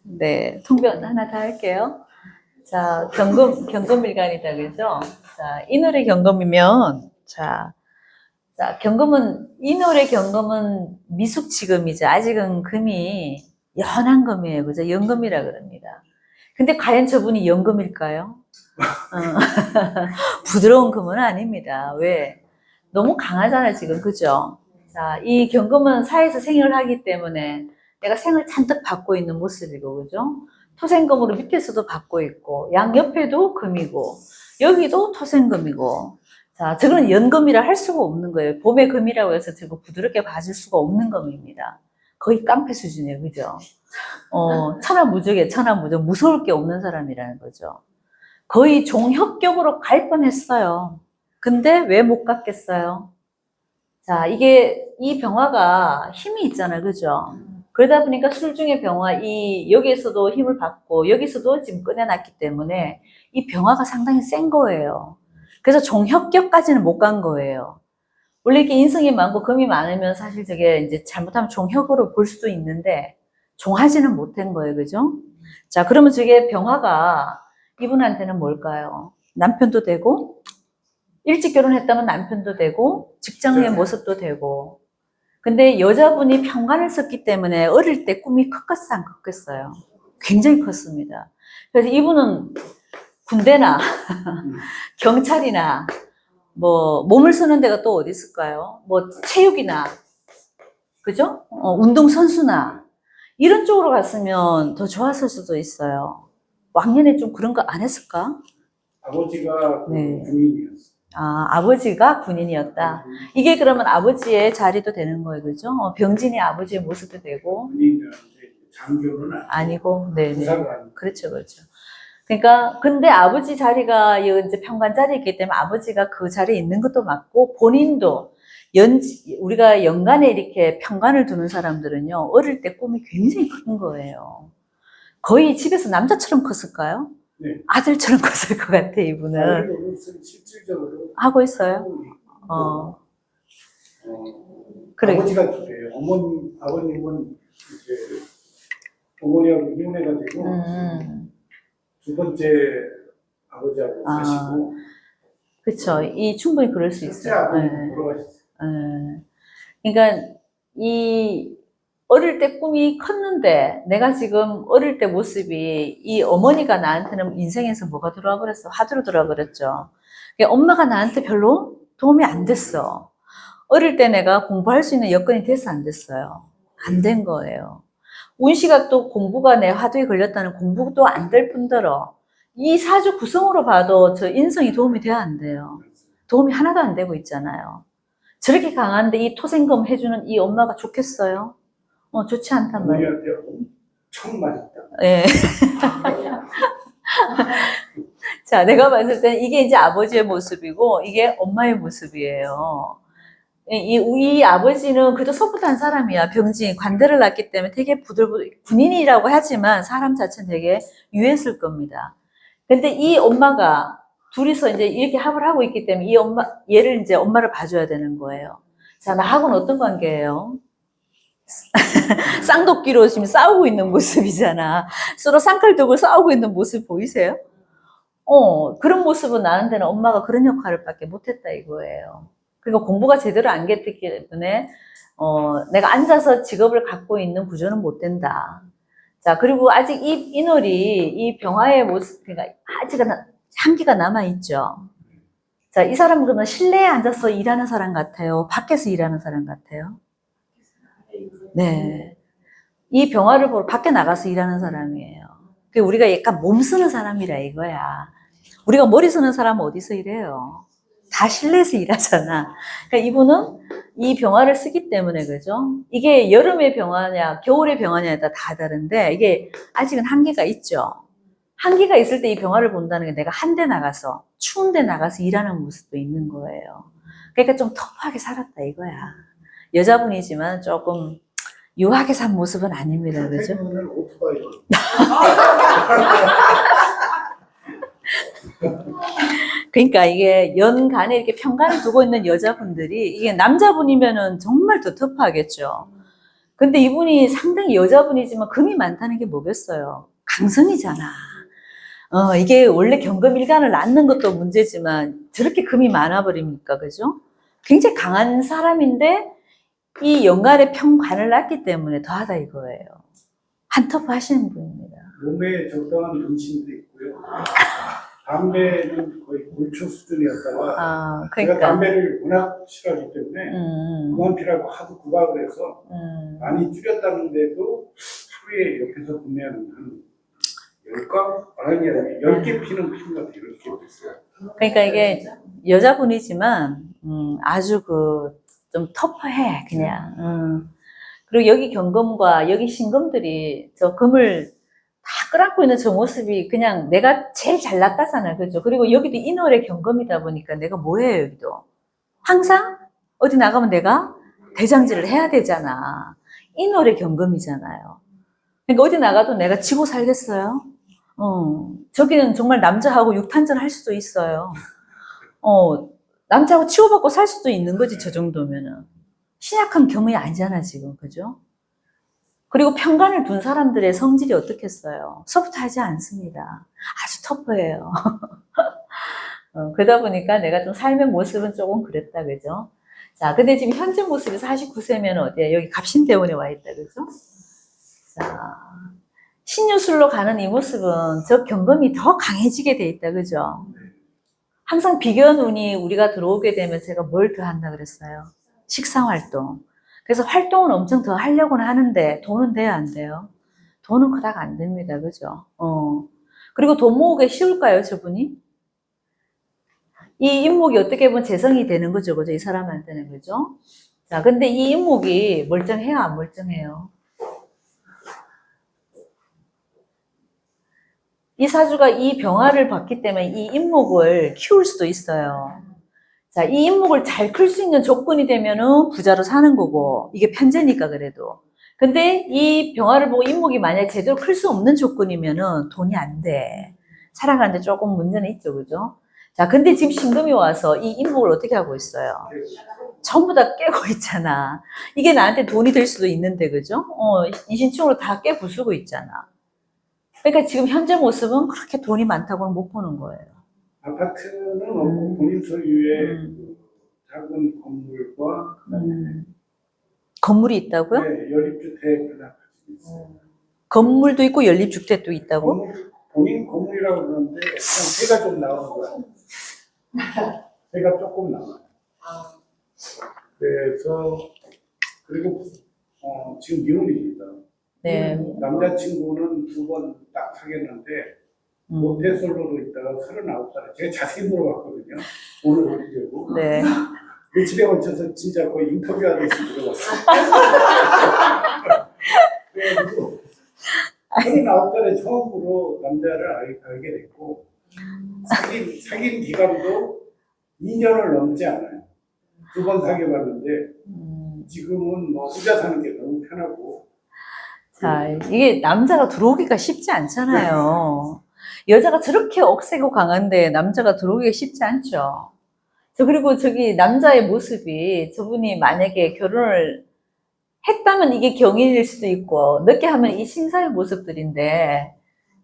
네, 통변 하나 더 할게요. 자, 경금일간이다, 그죠? 자, 인월의 경금이면, 인월의 경금은 미숙지금이죠. 아직은 금이 연한 금이에요. 그죠? 연금이라 그럽니다. 근데 과연 저분이 연금일까요? 부드러운 금은 아닙니다. 왜? 너무 강하잖아요, 지금. 그죠? 자, 이 경금은 사회에서 생활을 하기 때문에 내가 생을 잔뜩 받고 있는 모습이고, 그죠? 토생금으로 밑에서도 받고 있고, 양옆에도 금이고, 여기도 토생금이고, 자, 저거는 연금이라 할 수가 없는 거예요. 봄의 금이라고 해서 저거 부드럽게 봐줄 수가 없는 금입니다. 거의 깡패 수준이에요, 그죠? 천하무적, 무서울 게 없는 사람이라는 거죠. 거의 종협격으로 갈 뻔했어요. 근데 왜 못 갔겠어요? 자, 이 병화가 힘이 있잖아요. 그죠? 그러다 보니까 술중의 병화, 여기에서도 힘을 받고, 여기서도 지금 꺼내놨기 때문에 이 병화가 상당히 센 거예요. 그래서 종협격까지는 못 간 거예요. 원래 이렇게 인성이 많고 금이 많으면 사실 저게 이제 잘못하면 종협으로 볼 수도 있는데, 종하지는 못한 거예요. 그죠? 자, 그러면 저게 병화가 이분한테는 뭘까요? 남편도 되고, 일찍 결혼했다면 남편도 되고, 직장의 모습도 되고. 근데 여자분이 편관을 썼기 때문에 어릴 때 꿈이 컸겠어, 안 컸겠어요? 굉장히 컸습니다. 그래서 이분은 군대나, 경찰이나, 몸을 쓰는 데가 또 어디 있을까요? 체육이나, 그죠? 운동선수나, 이런 쪽으로 갔으면 더 좋았을 수도 있어요. 왕년에 좀 그런 거 안 했을까? 아버지가 네. 군인이었어요. 아버지가 군인이었다. 이게 그러면 아버지의 자리도 되는 거예요, 그죠? 병진이 아버지의 모습도 되고. 군인이었는데 장교는 아니고, 네네. 부사가 아니고. 그렇죠, 그렇죠. 그러니까, 근데 아버지 자리가 이제 평관 자리이기 때문에 아버지가 그 자리에 있는 것도 맞고, 본인도 우리가 연간에 이렇게 평관을 두는 사람들은요, 어릴 때 꿈이 굉장히 큰 거예요. 거의 집에서 남자처럼 컸을까요? 네. 아들처럼 컸을 것 같아, 이분은. 실질적으로 하고 있어요? 그래. 아버지가 그래요. 아버님은 이제 어머니하고 이혼해가지고 두 번째 아버지하고 사시고. 그쵸. 충분히 그럴 수 첫째 있어요. 아버님 돌아가셨어요. 그러니까 어릴 때 꿈이 컸는데 내가 지금 어릴 때 모습이 이 어머니가 나한테는 인생에서 뭐가 들어와 버렸어? 화두로 들어와 버렸죠. 엄마가 나한테 별로 도움이 안 됐어. 어릴 때 내가 공부할 수 있는 여건이 돼서 안 됐어요. 안 된 거예요. 운시가 또 공부가 내 화두에 걸렸다는 공부도 안 될 뿐더러 이 사주 구성으로 봐도 저 인성이 도움이 돼야 안 돼요. 도움이 하나도 안 되고 있잖아요. 저렇게 강한데 이 토생금 해주는 이 엄마가 좋겠어요? 좋지 않단 말이에요. 어머니한테 엄청 맞았다. 예. 자, 내가 봤을 때는 이게 이제 아버지의 모습이고 이게 엄마의 모습이에요. 이 아버지는 그래도 섭섭한 사람이야. 병진, 관대를 낳기 때문에 되게 군인이라고 하지만 사람 자체는 되게 유했을 겁니다. 근데 이 엄마가 둘이서 이제 이렇게 합을 하고 있기 때문에 얘를 이제 엄마를 봐줘야 되는 거예요. 자, 나하고는 어떤 관계예요? 쌍도끼로 지금 싸우고 있는 모습이잖아. 서로 쌍칼 들고 싸우고 있는 모습 보이세요? 그런 모습은 나한테는 엄마가 그런 역할을 밖에 못했다 이거예요. 그러니까 공부가 제대로 안 됐기 때문에 내가 앉아서 직업을 갖고 있는 구조는 못 된다. 자, 그리고 아직 이 인월이 이 병화의 모습, 그러니까 아직은 향기가 남아있죠. 자, 이 사람은 그러면 실내에 앉아서 일하는 사람 같아요? 밖에서 일하는 사람 같아요? 네. 이 병화를 보러 밖에 나가서 일하는 사람이에요. 우리가 약간 몸 쓰는 사람이라 이거야. 우리가 머리 쓰는 사람은 어디서 일해요? 다 실내에서 일하잖아. 그러니까 이분은 이 병화를 쓰기 때문에 그죠? 이게 여름의 병화냐, 겨울의 병화냐에 따라 다 다른데 이게 아직은 한계가 있죠. 한계가 있을 때 이 병화를 본다는 게 내가 한 대 나가서 추운 데 나가서 일하는 모습도 있는 거예요. 그러니까 좀 터프하게 살았다 이거야. 여자분이지만 조금 유하게 산 모습은 아닙니다. 그죠? 그러니까 이게 연간에 이렇게 평간을 두고 있는 여자분들이 이게 남자분이면은 정말 더 터프하겠죠. 근데 이분이 상당히 여자분이지만 금이 많다는 게 뭐겠어요? 강성이잖아. 이게 원래 경금일간을 낳는 것도 문제지만 저렇게 금이 많아버립니까? 그죠? 굉장히 강한 사람인데 이 연간에 평관을 낳기 때문에 더하다 이거예요. 한터프 하시는 분입니다. 몸에 적당한 문신도 있고요. 담배는 거의 골초 수준이었다가 제가 그러니까. 담배를 워낙 싫어하기 때문에 그만 피라고 하도 구박을 해서 많이 줄였다는데도 하루에 옆에서 보면 한 10가? 아니 10개 피는 피는 것 같아요. 이렇게 됐어요. 그러니까 이게 여자분이지만 아주 좀 터프해 그냥. 그리고 여기 경금과 여기 신금들이 저 금을 다 끌안고 있는 저 모습이 그냥 내가 제일 잘났다잖아요. 그죠? 그리고 여기도 인월의 경금이다 보니까 내가 뭐해요, 여기도? 항상 어디 나가면 내가 대장질을 해야 되잖아. 인월의 경금이잖아요. 그러니까 어디 나가도 내가 지고 살겠어요? 저기는 정말 남자하고 육탄전 할 수도 있어요. 남자하고 치고받고 살 수도 있는 거지, 저 정도면은. 신약한 경험이 아니잖아, 지금. 그죠? 그리고 평간을 둔 사람들의 성질이 어떻겠어요? 소프트하지 않습니다. 아주 터프해요. 그러다 보니까 내가 좀 삶의 모습은 조금 그랬다, 그죠? 자, 근데 지금 현재 모습이 49세면 어디야? 여기 갑신대원에 와 있다, 그죠? 자, 신유술로 가는 이 모습은 저 경금이 더 강해지게 돼 있다, 그죠? 항상 비견운이 우리가 들어오게 되면 제가 뭘 더 한다 그랬어요? 식상활동. 그래서 활동은 엄청 더 하려고는 하는데 돈은 돼야 안 돼요? 돈은 그닥 안 됩니다. 그죠? 그리고 돈 모으기 쉬울까요, 저분이? 이 인목이 어떻게 보면 재성이 되는 거죠. 그죠? 이 사람한테는. 그죠? 자, 근데 이 인목이 멀쩡해요, 안 멀쩡해요? 이 사주가 이 병화를 받기 때문에 이 인목을 키울 수도 있어요. 자, 이 인목을 잘 클 수 있는 조건이 되면은 부자로 사는 거고, 이게 편제니까 그래도. 근데 이 병화를 보고 인목이 만약에 제대로 클 수 없는 조건이면은 돈이 안 돼. 살아가는데 조금 문제는 있죠, 그죠? 자, 근데 지금 신금이 와서 이 인목을 어떻게 하고 있어요? 전부 다 깨고 있잖아. 이게 나한테 돈이 될 수도 있는데, 그죠? 이신충으로 다 깨 부수고 있잖아. 그러니까 지금 현재 모습은 그렇게 돈이 많다고는 못 보는 거예요. 아파트는 없고 본인 소유의 그 작은 건물과 건물이 있다고요? 네, 연립주택을 아파트 있어요. 건물도 있고 연립주택도 있다고? 본인 건물이라고 그러는데 그냥 새가 좀 나오는 거야. 새가 조금 나와요. 그래서 그리고 지금 미혼입니다. 네. 남자친구는 2번 딱 사귀었는데 모태솔로로 있다가 39살에 제가 자세히 물어봤거든요. 오늘 올리려고. 네. 며칠에 걸쳐서 진짜 거의 인터뷰하듯이 물어봤어요. 그래가지고 39살에 처음으로 남자를 알게 됐고 사귄 기간도 2년을 넘지 않아요. 2번 사귀어봤는데 지금은 뭐 혼자 사는 게 너무 편하고. 자, 이게 남자가 들어오기가 쉽지 않잖아요. 여자가 저렇게 억세고 강한데 남자가 들어오기가 쉽지 않죠. 그리고 저기 남자의 모습이 저분이 만약에 결혼을 했다면 이게 경인일 수도 있고 늦게 하면 이 신사의 모습들인데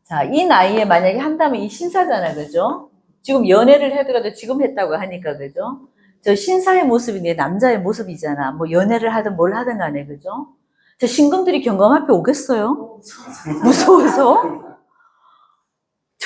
자, 이 나이에 만약에 한다면 이 신사잖아요. 그죠? 지금 연애를 하더라도 지금 했다고 하니까 그죠? 저 신사의 모습이 내 남자의 모습이잖아. 뭐 연애를 하든 뭘 하든 간에 그죠? 저 신금들이 경금 앞에 오겠어요? 무서워서?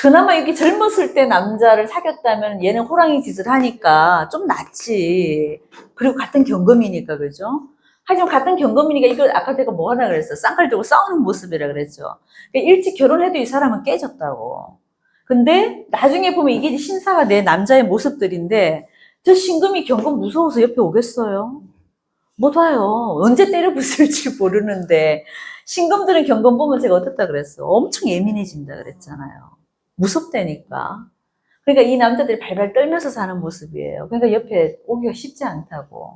그나마 이렇게 젊었을 때 남자를 사귀었다면 얘는 호랑이 짓을 하니까 좀 낫지. 그리고 같은 경금이니까, 그죠? 하지만 같은 경금이니까 이걸 아까 제가 뭐 하나 그랬어? 쌍칼 들고 싸우는 모습이라 그랬죠. 그러니까 일찍 결혼해도 이 사람은 깨졌다고. 근데 나중에 보면 이게 신사가 내 남자의 모습들인데 저 신금이 경금 무서워서 옆에 오겠어요? 못 와요. 언제 때려 부술지 모르는데 신금들은 경금 보면 제가 어떻다 그랬어? 엄청 예민해진다 그랬잖아요. 무섭다니까. 그러니까 이 남자들이 발발 떨면서 사는 모습이에요. 그러니까 옆에 오기가 쉽지 않다고.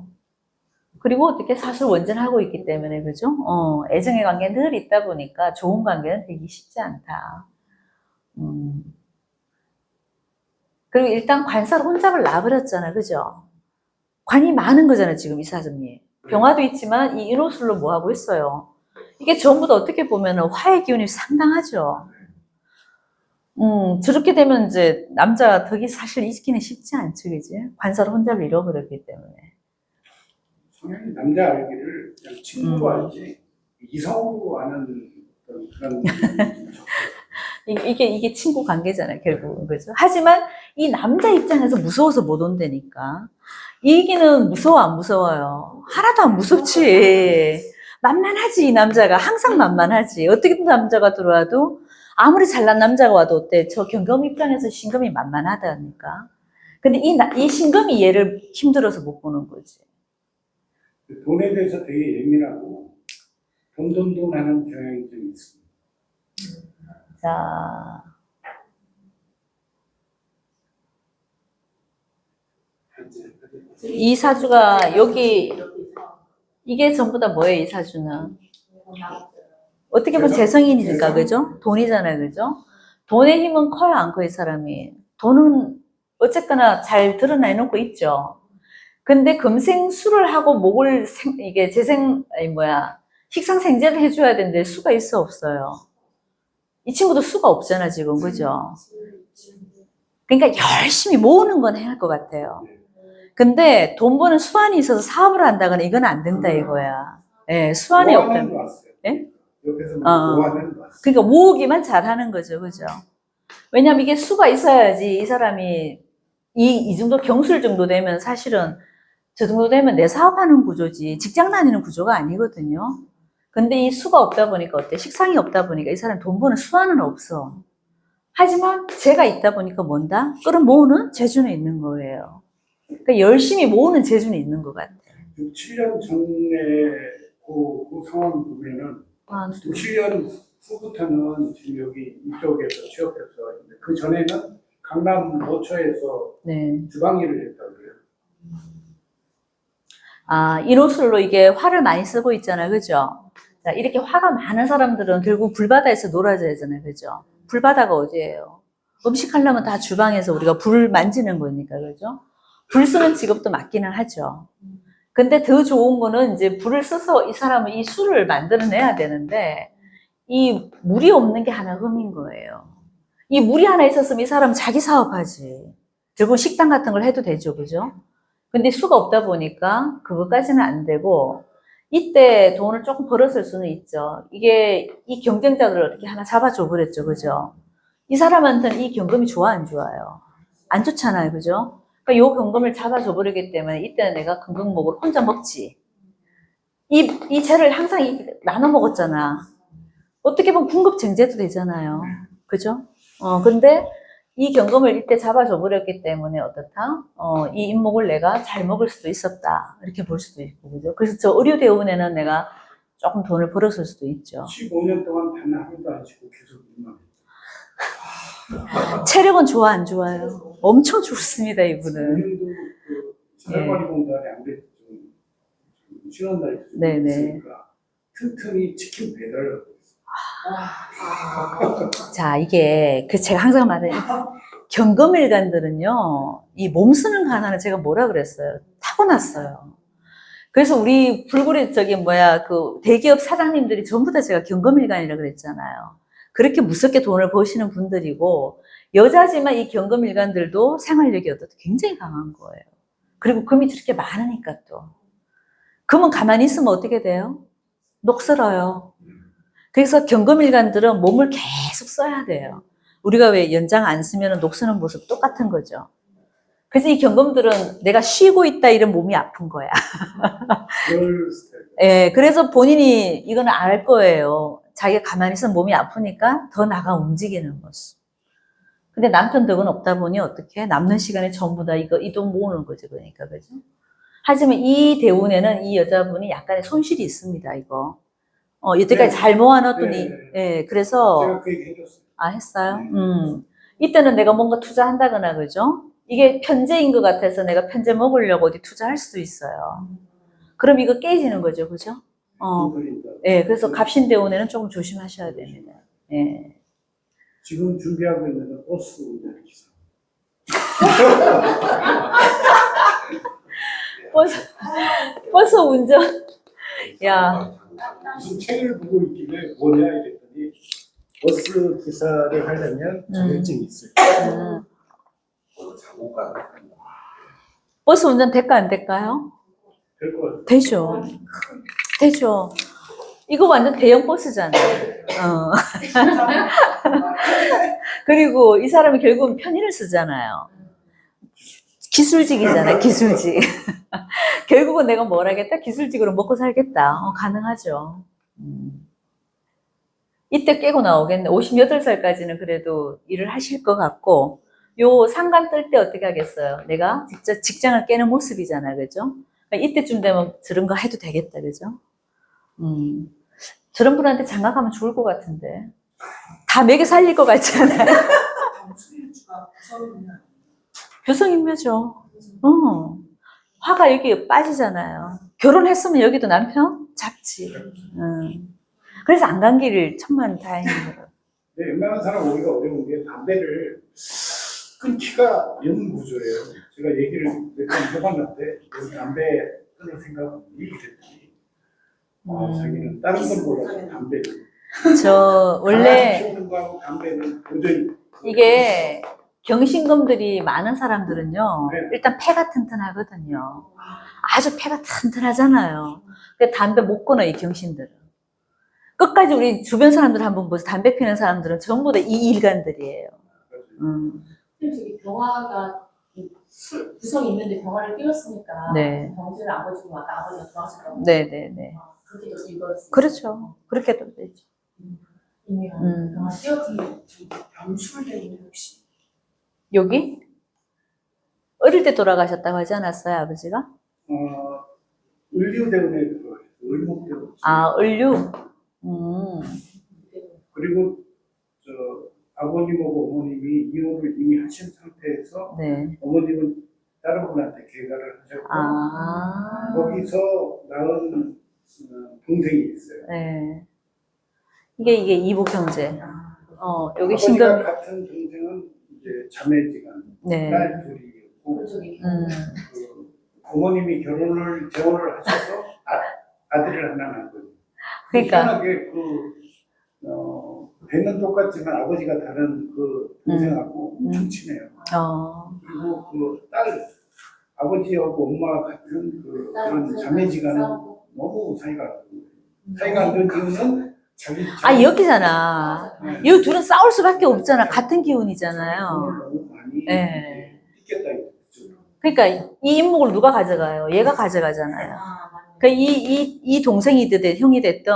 그리고 어떻게 사실 원전하고 있기 때문에, 그죠? 애정의 관계 늘 있다 보니까 좋은 관계는 되기 쉽지 않다. 그리고 일단 관사로 혼잡을 놔버렸잖아, 그죠? 관이 많은 거잖아, 지금 이 사주님. 병화도 있지만 이 인호술로 뭐 하고 있어요? 이게 전부 다 어떻게 보면 화의 기운이 상당하죠. 저렇게 되면 이제 남자 덕이 사실 있기는 쉽지 않죠, 그지? 관사를 혼자를 잃어버렸기 때문에. 성향이 남자 알기를 그냥 친구로 알지 이성으로 아는 그런 이게 친구 관계잖아요, 결국은. 그죠? 하지만 이 남자 입장에서 무서워서 못 온다니까. 이 얘기는 무서워, 안 무서워요? 하나도 안 무섭지. 만만하지, 이 남자가. 항상 만만하지. 어떻게든 남자가 들어와도, 아무리 잘난 남자가 와도 어때? 저 경검 입장에서 신금이 만만하다니까. 근데 이 신금이 얘를 힘들어서 못 보는 거지. 돈에 대해서 되게 예민하고 돈 하는 경향이 좀 있습니다. 자. 이 사주가 여기, 이게 전부 다 뭐예요, 이 사주는? 어떻게 보면 재성인이니까, 그죠? 돈이잖아요, 그죠? 돈의 힘은 커요, 안 커요, 이 사람이? 돈은 어쨌거나 잘 드러내놓고 있죠. 근데 금생수를 하고 목을 이게 식상생재를 해줘야 되는데 수가 있어, 없어요? 이 친구도 수가 없잖아, 지금, 그죠? 그러니까 열심히 모으는 건 해야 할 것 같아요. 근데 돈 버는 수완이 있어서 사업을 한다거나 이건 안 된다, 이거야. 예, 수완이 없다면. 예? 옆에서 모아는 그러니까 모으기만 잘하는 거죠, 그죠? 왜냐면 이게 수가 있어야지 이 사람이 이 정도 경술 정도 되면 사실은 저 정도 되면 내 사업하는 구조지 직장 다니는 구조가 아니거든요. 근데 이 수가 없다 보니까 어때? 식상이 없다 보니까 이 사람 돈 버는 수완은 없어. 하지만 재가 있다 보니까 뭔다? 끌어모으는 재주는 있는 거예요. 그러니까 열심히 모으는 재주는 있는 것 같아요. 6, 7년 전에 그 상황 보면은 6, 7년 후부터는 지금 여기 이쪽에서 취업해서 그 전에는 강남 노처에서 네. 주방 일을 했다고요. 인호술로 이게 화를 많이 쓰고 있잖아요, 그죠? 자, 이렇게 화가 많은 사람들은 결국 불바다에서 놀아줘야 하잖아요, 그죠? 불바다가 어디예요? 음식 하려면 다 주방에서 우리가 불 만지는 거니까, 그죠? 불 쓰는 직업도 맞기는 하죠. 근데 더 좋은 거는 이제 불을 써서 이 사람은 이 술을 만들어내야 되는데, 이 물이 없는 게 하나 흠인 거예요. 이 물이 하나 있었으면 이 사람은 자기 사업하지. 결국 식당 같은 걸 해도 되죠, 그죠? 근데 수가 없다 보니까 그것까지는 안 되고, 이때 돈을 조금 벌었을 수는 있죠. 이게 이 경쟁자들을 어떻게 하나 잡아줘 버렸죠, 그죠? 이 사람한테는 이 경금이 좋아, 안 좋아요? 안 좋잖아요, 그죠? 그러니까 요 경금을 잡아줘 버리기 때문에 이때는 내가 금금목을 혼자 먹지. 이 재를 항상 나눠 먹었잖아. 어떻게 보면 군급쟁제도 되잖아요. 그죠? 근데 이 경금을 이때 잡아줘 버렸기 때문에 어떻다? 이 인목을 내가 잘 먹을 수도 있었다. 이렇게 볼 수도 있고, 그죠? 그래서 저 의료대운에는 내가 조금 돈을 벌었을 수도 있죠. 15년 동안 단 하루도 안 쉬고 계속 일만 체력은 좋아, 안 좋아요? 엄청 좋습니다, 이분은. 본인도 그 사회관리 공단에 안 돼, 좀 신원날이 좀 네네. 있으니까 틈틈이 치킨 배달을 하고 있어요. 자, 이게, 제가 항상 말해요. 경금일간들은요, 이 몸 쓰는 거 하나는 제가 뭐라 그랬어요? 타고났어요. 그래서 우리 불굴이 그 대기업 사장님들이 전부 다 제가 경금일간이라고 그랬잖아요. 그렇게 무섭게 돈을 버시는 분들이고, 여자지만 이 경금일간들도 생활력이 굉장히 강한 거예요. 그리고 금이 저렇게 많으니까 또. 금은 가만히 있으면 어떻게 돼요? 녹슬어요. 그래서 경금일간들은 몸을 계속 써야 돼요. 우리가 왜 연장 안 쓰면 녹쓰는 모습 똑같은 거죠. 그래서 이 경금들은 내가 쉬고 있다 이런 몸이 아픈 거야. 예, 그래서 본인이 이거는 알 거예요. 자기가 가만히 있으면 몸이 아프니까 더 나가 움직이는 모습. 근데 남편 덕은 없다 보니 어떻게 남는 시간에 전부 다 이 돈 모으는 거죠, 그러니까, 그죠? 하지만 이 대운에는 이 여자분이 약간의 손실이 있습니다, 이거. 여태까지 잘 모아놨더니, 예, 그래서. 제가 그 얘기 해줬어요. 했어요? 이때는 내가 뭔가 투자한다거나, 그죠? 이게 편제인 것 같아서 내가 편제 먹으려고 어디 투자할 수도 있어요. 그럼 이거 깨지는 거죠, 그죠? 예, 그래서 갑신대운에는 조금 조심하셔야 됩니다. 예. 지금 준비하고 있는 버스 운전기사. 버스 운전. 야, 무슨 책을 보고 있길래 뭐냐 이랬더니 버스 기사를 하려면 자격증이 있어요. 버스 운전 될까 안 될까요? 될 것 같아요. 되죠. 되죠. 이거 완전 대형 버스잖아요. 그리고 이 사람이 결국은 편의를 쓰잖아요. 기술직이잖아요, 기술직. 결국은 내가 뭘 하겠다? 기술직으로 먹고 살겠다. 가능하죠. 이때 깨고 나오겠네. 58살까지는 그래도 일을 하실 것 같고, 요 상관 뜰 때 어떻게 하겠어요? 내가 직접 직장을 깨는 모습이잖아요, 그죠? 그러니까 이때쯤 되면 저런 거 해도 되겠다, 그죠? 저런 분한테 장가가면 좋을 것 같은데. 다 먹여 살릴 것 같잖아요. 교성인묘죠. 화가 여기 빠지잖아요. 결혼했으면 여기도 남편 잡지. 그래서 안 간 길을 천만 다행이더라고요. 네, 웬만한 사람 오기가 어려운 게 담배를 끊기가 연구조예요. 제가 얘기를 몇 번 해봤는데 담배 끊을 생각은 얘기했더니 자기는 다른 건 몰라도 담배를. 저 원래 피우는 거하고 담배는 도저히 이게 경신검들이 많은 사람들은요, 네. 일단 폐가 튼튼하거든요. 아주 폐가 튼튼하잖아요. 근데 담배 못 끊어, 이 경신들은. 끝까지 우리 주변 사람들 한번 보세요. 담배 피는 사람들은 전부 다 이 일간들이에요. 저기 병화가 구성이 있는데 병화를 띄웠으니까 네. 병진을 아버지고 아까 아버지가 돌아가셨다고. 네네네. 그렇게 또 읽었어요. 그렇죠. 그렇게도 되죠. 이미 병화 띄웠으면 병술대는 혹시 여기? 어릴 때 돌아가셨다고 하지 않았어요, 아버지가? 을류대운에 들어가요. 을목대운. 아, 을류? 그리고 저 아버님하고 어머님이 이혼을 이미 하신 상태에서 네. 어머님은 다른 분한테 개가를 하셨고 거기서 낳은 동생이 있어요. 네. 이게 이북 형제. 여기 아버지가 신금. 같은 동생은 이제 자매지간 네. 딸 둘이 있고 그 어머님이 재혼을 하셔서 아들을 하나 낳았거든요. 그러니까. 희한하게 배는 똑같지만 아버지가 다른 그 동생하고 엄청 친해요. 그리고 그 딸, 아버지하고 엄마가 같은 그런 자매지간은 너무 사이가 안 좋은 이유는 여기잖아. 네. 이 둘은 싸울 수밖에 없잖아. 같은 기운이잖아요. 돈을 너무 많이 네. 뜯겠다 이거죠. 그러니까 이 인목을 누가 가져가요? 얘가 가져가잖아요. 그러니까 이 동생이 됐든 형이 됐든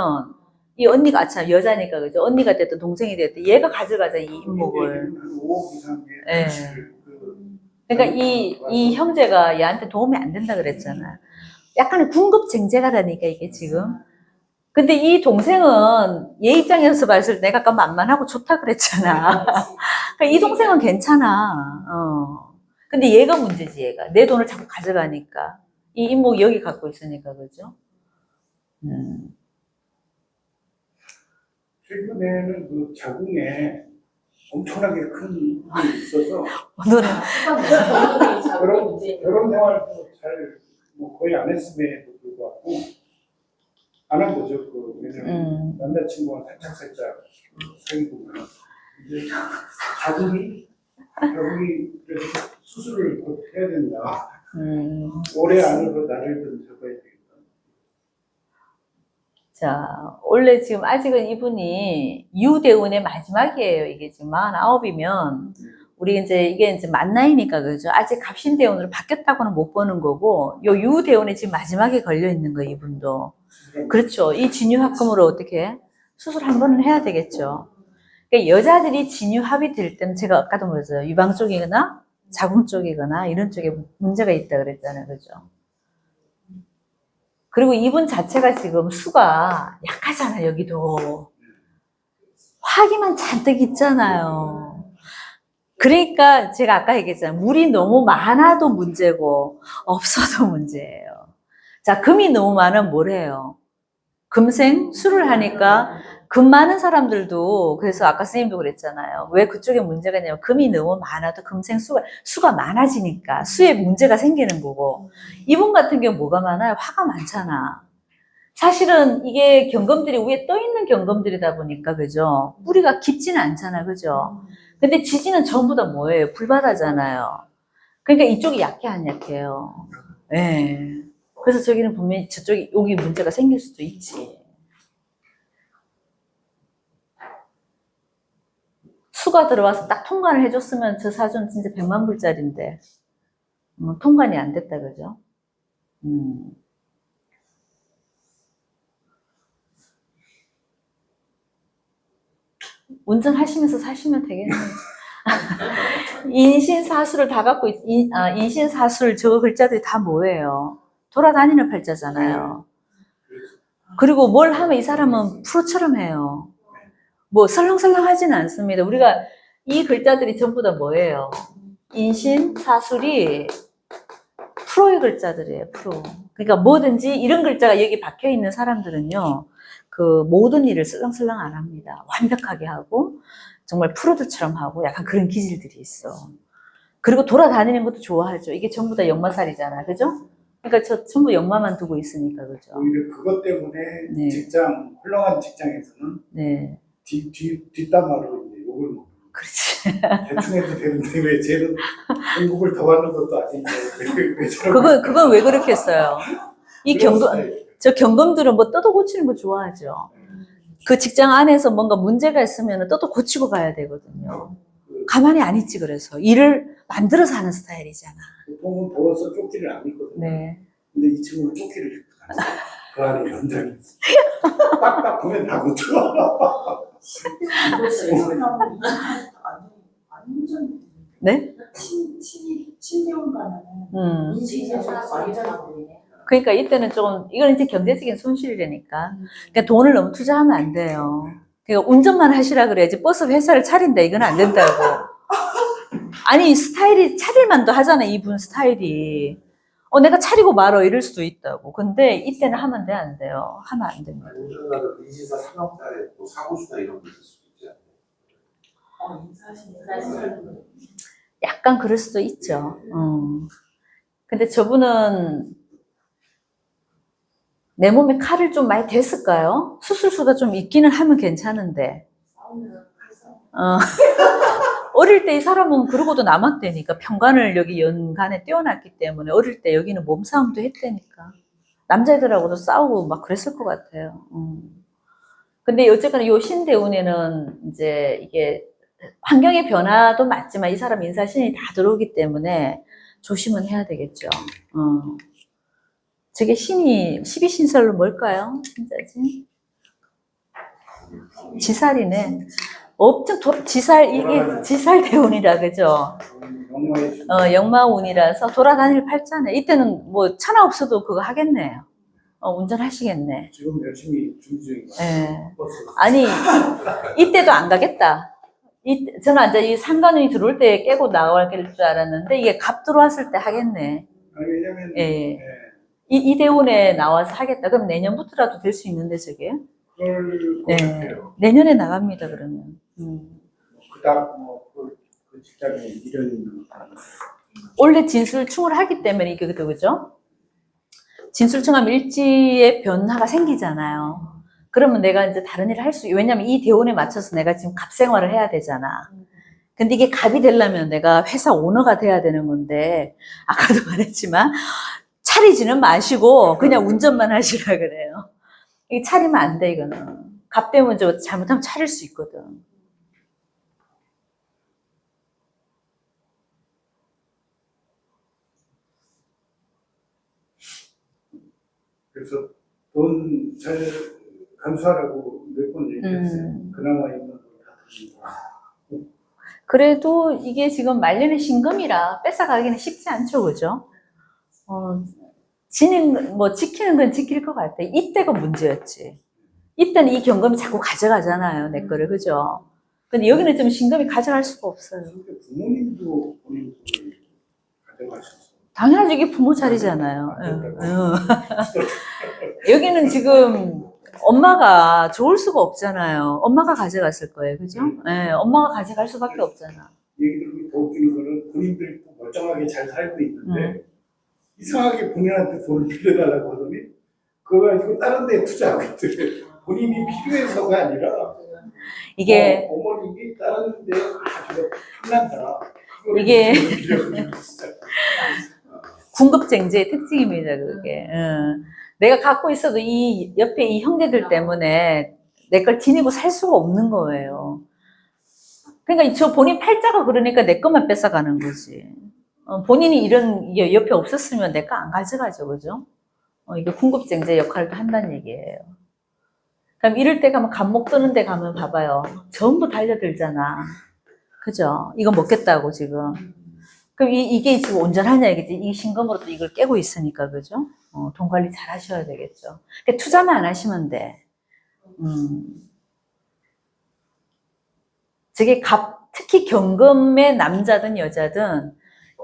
이 언니가 참 여자니까 그죠? 언니가 됐든 동생이 됐든 얘가 가져가자 이 인목을. 5억 이상의 네. 그러니까 이 형제가 얘한테 도움이 안 된다 그랬잖아. 약간의 궁급쟁제가라니까 이게 지금. 근데 이 동생은 얘 입장에서 봤을 때 내가 아까 만만하고 좋다 그랬잖아. 그러니까 이 동생은 괜찮아. 근데 얘가 문제지, 얘가. 내 돈을 자꾸 가져가니까. 이 인목이 여기 갖고 있으니까, 그죠? 최근에는 그 자궁에 엄청나게 큰 일이 있어서 오늘은. 결혼 생활도 뭐 거의 안 했음에도 불구하고 안 한 거죠. 왜냐면 남자친구가 살짝 사귀고 이제 자궁이 그래서 수술을 곧 해야 된다. 올해 안으로 나를 좀 잡아야 되겠다. 자, 원래 지금 아직은 이분이 유대운의 마지막이에요. 이게 지금 49이면 우리 이게 만 나이니까 그죠? 아직 갑신대운으로 바뀌었다고는 못 보는 거고 요 유대운이 지금 마지막에 걸려 있는 거예요, 이분도. 그렇죠. 이 진유합금으로 어떻게 수술 한 번은 해야 되겠죠. 그러니까 여자들이 진유합이 될 때는 제가 아까도 말했어요. 유방 쪽이거나 자궁 쪽이거나 이런 쪽에 문제가 있다 그랬잖아요, 그죠? 그리고 이분 자체가 지금 수가 약하잖아요, 여기도. 화기만 잔뜩 있잖아요. 그러니까 제가 아까 얘기했잖아요. 물이 너무 많아도 문제고 없어도 문제예요. 자, 금이 너무 많으면 뭐래요? 금생 술을 하니까 금 많은 사람들도, 그래서 아까 선생님도 그랬잖아요. 왜 그쪽에 문제가 있냐면, 금이 너무 많아도 금생 수가 많아지니까, 수에 문제가 생기는 거고, 이분 같은 경우 뭐가 많아요? 화가 많잖아. 사실은 이게 경금들이 위에 떠 있는 경금들이다 보니까, 그죠? 뿌리가 깊지는 않잖아, 그죠? 근데 지지는 전부 다 뭐예요? 불바다잖아요. 그러니까 이쪽이 약해, 안 약해요? 예. 네. 그래서 저기는 분명히 저쪽이, 여기 문제가 생길 수도 있지. 수가 들어와서 딱 통관을 해줬으면 저 사주는 진짜 100만 불짜리인데, 통관이 안 됐다, 그죠? 운전하시면서 사시면 되겠네요. 인신사수를 다 갖고, 인신사술 저 글자들이 다 뭐예요? 돌아다니는 팔자잖아요. 그리고 뭘 하면 이 사람은 프로처럼 해요. 뭐 설렁설렁 하지는 않습니다. 우리가 이 글자들이 전부 다 뭐예요? 인신사술이 프로의 글자들이에요, 프로. 그러니까 뭐든지 이런 글자가 여기 박혀 있는 사람들은요, 그 모든 일을 설렁설렁 안 합니다. 완벽하게 하고, 정말 프로들처럼 하고, 약간 그런 기질들이 있어. 그리고 돌아다니는 것도 좋아하죠. 이게 전부 다 역마살이잖아, 그죠? 그러니까 저 전부 역마만 두고 있으니까, 그죠? 오히려 그것 때문에 네. 직장, 훌륭한 직장에서는 네. 뒷담화로 이제 욕을 먹고. 그렇지. 대충 해도 되는데 왜 쟤는 공급을 더 받는 것도 아닌데 왜 그건 왜 그렇게 했어요? 이 저 경금들은 뭐 떠도 고치는 거 좋아하죠. 그 직장 안에서 뭔가 문제가 있으면 떠도 고치고 가야 되거든요. 가만히 안 있지, 그래서. 일을 만들어서 하는 스타일이잖아. 보통은 더워서 조끼를 안 입거든요. 네. 근데 이 친구는 조끼를 입고 다녀요. 그 안에 연장이 있어. 딱딱 보면 다 고쳐. 네? 신대원 가면은 인식에서 완전 보이네. 그러니까 이때는 조금, 이건 이제 경제적인 손실이라니까. 그러니까 돈을 너무 투자하면 안 돼요. 그러니까 운전만 하시라 그래야지 버스 회사를 차린다, 이건 안 된다고. 아니, 스타일이, 차릴만도 하잖아, 이분 스타일이. 내가 차리고 말어, 이럴 수도 있다고. 근데 이때는 하면 돼, 안 돼요? 하면 안 됩니다. 운전가도 인신사 3억짜리 뭐 사고수나 이런 게 있을 수도 있지 않나요? 인사하시는 약간 그럴 수도 있죠. 근데 저분은 내 몸에 칼을 좀 많이 댔을까요? 수술수가 좀 있기는 하면 괜찮은데. 어릴 때 이 사람은 그러고도 남았다니까. 편관을 여기 연간에 떼어놨기 때문에 어릴 때 여기는 몸싸움도 했다니까. 남자애들하고도 싸우고 막 그랬을 것 같아요. 근데 어쨌거나 요 신대운에는 이제 이게 환경의 변화도 맞지만 이 사람 인사신이 다 들어오기 때문에 조심은 해야 되겠죠. 저게 신이 12신설로 뭘까요? 신자지? 지살이네. 엄청 이게 지살대운이라, 그죠? 역마운이라서 돌아다닐 팔자네. 이때는 뭐 천하 없어도 그거 하겠네요. 운전하시겠네. 지금 열심히 준비 중이에요. 네. 아니, 이때도 안 가겠다. 저는 이제 이 상관운이 들어올 때 깨고 나갈 줄 알았는데 이게 갑 들어왔을 때 하겠네. 아니, 왜냐면 예. 이 대운에 나와서 하겠다. 그럼 내년부터라도 될 수 있는데 저게. 그럴 것 네. 같아요. 내년에 나갑니다, 그러면. 그닥 그 직장에 이런 원래 진술충을 하기 때문에 이게 그죠? 진술충하면 일지의 변화가 생기잖아요. 그러면 내가 이제 다른 일을 할 수, 왜냐면 이 대운에 맞춰서 내가 지금 갑 생활을 해야 되잖아. 근데 이게 갑이 되려면 내가 회사 오너가 돼야 되는 건데, 아까도 말했지만, 차리지는 마시고, 그냥 운전만 하시라 그래요. 이게 차리면 안 돼, 이거는. 갑 되면 저 잘못하면 차릴 수 있거든. 그래서 돈 잘 감수하라고 몇 번 얘기했어요. 그나마 있는 돈다 드립니다. 그래도 이게 지금 말년의 신금이라 뺏어가기는 쉽지 않죠, 그죠? 지키는 건 지킬 것 같아. 이때가 문제였지. 이때는 이 경금이 자꾸 가져가잖아요, 내 거를, 그죠? 근데 여기는 좀 신금이 가져갈 수가 없어요. 근데 부모님도 본인 돈을 가져가셨어요. 당연하지, 이게 부모 자리잖아요. 여기는 지금 엄마가 좋을 수가 없잖아요. 엄마가 가져갔을 거예요. 그죠? 예, 엄마가 가져갈 수밖에 없잖아. 얘기들 더 웃기는 거는 본인들이 멀쩡하게 잘 살고 있는데 이상하게 본인한테 돈을 빌려달라고 하더니 그거 가지고 다른 데에 투자하고 있대. 본인이 필요해서가 아니라 이게, 어머님이 다른 데에 아주 편한다. 이게 궁급쟁제의 특징입니다, 그게. 내가 갖고 있어도 이 옆에 이 형제들 때문에 내 걸 지니고 살 수가 없는 거예요. 그러니까 저 본인 팔자가 그러니까 내 것만 뺏어가는 거지. 본인이 이런 옆에 없었으면 내 거 안 가져가죠, 그죠? 이게 궁급쟁제 역할도 한다는 얘기예요. 그럼 이럴 때 가면 감목 뜨는 데 가면 봐봐요. 전부 달려들잖아. 그죠? 이거 먹겠다고 지금. 그럼 이게 지금 온전하냐 이겠지. 이 신금으로 또 이걸 깨고 있으니까, 그죠? 돈 관리 잘 하셔야 되겠죠. 그러니까 투자만 안 하시면 돼. 저게 특히 경금의 남자든 여자든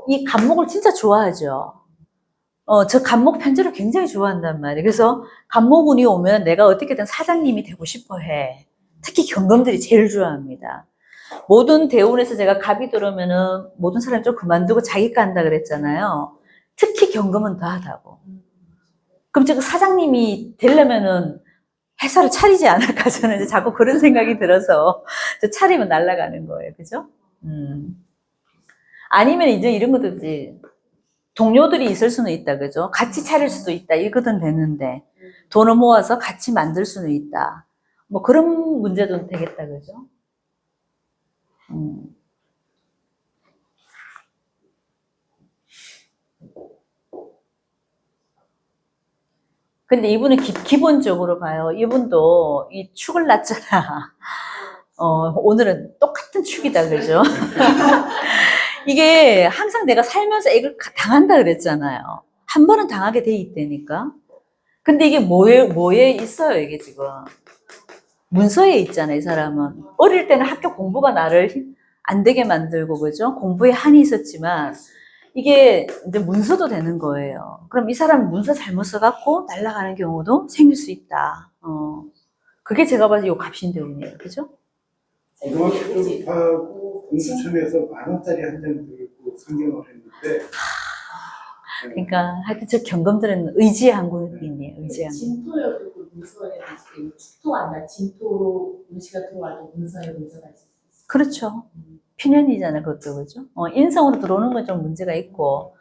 이 간목을 진짜 좋아하죠. 저 간목 편제를 굉장히 좋아한단 말이에요. 그래서 간목운이 오면 내가 어떻게든 사장님이 되고 싶어 해. 특히 경금들이 제일 좋아합니다. 모든 대운에서 제가 갑이 들어오면은 모든 사람이 좀 그만두고 자기 거 한다 그랬잖아요. 특히 경금은 더 하다고. 그럼 제가 사장님이 되려면은 회사를 차리지 않을까 저는 이제 자꾸 그런 생각이 들어서 차리면 날아가는 거예요. 그죠? 아니면 이제 이런 것도 이제 동료들이 있을 수는 있다. 그죠? 같이 차릴 수도 있다. 이거든 되는데 돈을 모아서 같이 만들 수는 있다. 뭐 그런 문제도 되겠다. 그죠? 근데 이분은 기본적으로 봐요. 이분도 이 축을 났잖아. 오늘은 똑같은 축이다, 그죠? 이게 항상 내가 살면서 이걸 당한다 그랬잖아요. 한 번은 당하게 돼 있다니까. 근데 이게 뭐에 있어요, 이게 지금. 문서에 있잖아요, 이 사람은. 어릴 때는 학교 공부가 나를 안 되게 만들고, 그죠? 공부에 한이 있었지만, 이게 이제 문서도 되는 거예요. 그럼 이 사람은 문서 잘못 써갖고 날아가는 경우도 생길 수 있다. 그게 제가 봐서 이 갑신대운이에요. 그죠? 고등학교 졸업하고 공수처에서 10,000원짜리 한 장 들고 상경을 했는데 그러니까 하여튼 저 경금들은 의지의 한국이 있네요. 의지의 한국. 진토여도 그 문서에 축토한다. 진토 문시가 들어와도 문서에 문서가 있을 수 있어. 그렇죠. 필연이잖아요, 그것도, 그죠? 인성으로 들어오는 건 좀 문제가 있고,